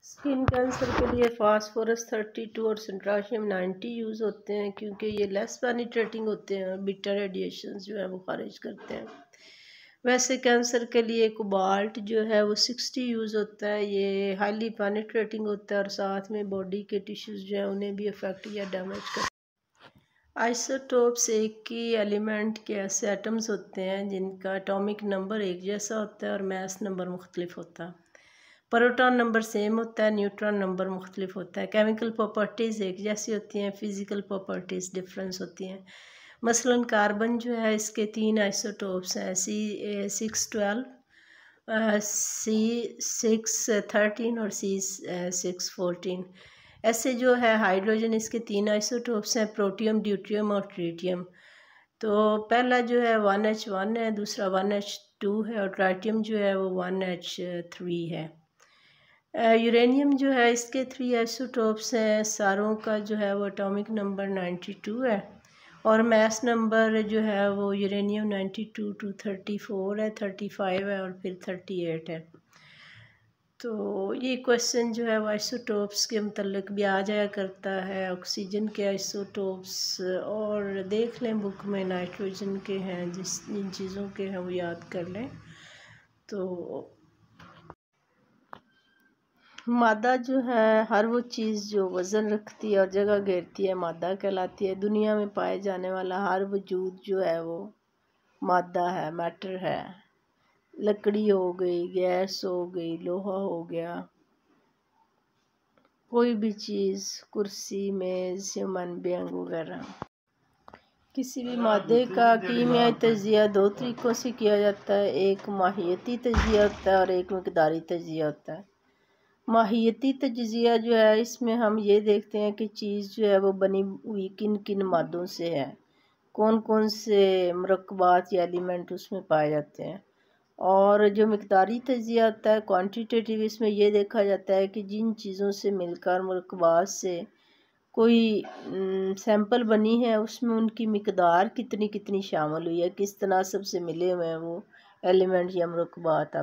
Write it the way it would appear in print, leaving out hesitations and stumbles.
Skin cancer के लिए phosphorus 32 और सेंट्राशियम 90 यूज़ होते हैं क्योंकि ये लेस पेनिट्रेटिंग होते हैं और बीटा रेडिएशन जो है वो खारिज करते हैं। वैसे कैंसर के लिए कोबाल्ट जो है वो 60 यूज़ होता है। ये हाईली पेनिट्रेटिंग होता है और साथ में बॉडी के टिश्यूज़ जो है उन्हें भी अफेक्ट या डैमेज करता है। आइसोटोप्स एक ही एलिमेंट के ऐसे एटम्स होते हैं जिनका एटॉमिक नंबर एक जैसा होता है और मास नंबर मुख्तलिफ होता है। प्रोटॉन नंबर सेम होता है, न्यूट्रॉन नंबर मुख्तलिफ होता है। केमिकल प्रॉपर्टीज़ एक जैसी होती हैं, फिज़िकल प्रॉपर्टीज़ डिफरेंस होती हैं। मसलन कार्बन जो है इसके 3 आइसोटोप्स हैं, C612, C613 और C614। ऐसे जो है हाइड्रोजन इसके 3 आइसोटोप्स हैं, प्रोटियम, ड्यूट्रियम और ट्रिटियम। तो पहला जो है 1H1 है, दूसरा 1H2 है और ट्राइटियम जो है वो 1H3 है। यूरेनियम जो है इसके 3 आइसोटोप्स हैं। सारों का जो है वो एटॉमिक नंबर 92 है और मास नंबर जो है वो यूरेनियम 92 टू 34 है, 35 है और फिर 38 है। तो ये क्वेश्चन जो है वो आइसोटोप्स के मतलब भी आ जाया करता है। ऑक्सीजन के आइसोटोप्स और देख लें बुक में, नाइट्रोजन के हैं, जिन चीज़ों के हैं वो याद कर लें। तो मादा जो है हर वो चीज़ जो वज़न रखती है और जगह घेरती है मादा कहलाती है। दुनिया में पाए जाने वाला हर वजूद जो है वो मादा है, मैटर है। लकड़ी हो गई, गैस हो गई, लोहा हो गया, कोई भी चीज़, कुर्सी, मेज़, ह्यूमन बीइंग वगैरह। किसी भी मादे का कीमियाई तजिया दो तरीक़ों से किया जाता है। एक माहियती तजिया होता है और एक मकदारी तजिया होता है। माहियती तजिया जो है इसमें हम ये देखते हैं कि चीज़ जो है वो बनी हुई किन किन मादों से है, कौन कौन से मरकबात या एलिमेंट उसमें पाए जाते हैं। और जो मकदारी तजिया होता है क्वांटिटेटिव, इसमें ये देखा जाता है कि जिन चीज़ों से मिलकर मरकबात से कोई सैंपल बनी है उसमें उनकी मकदार कितनी कितनी शामिल हुई है, किस तनासब से मिले हुए हैं वो एलिमेंट या मरकबात।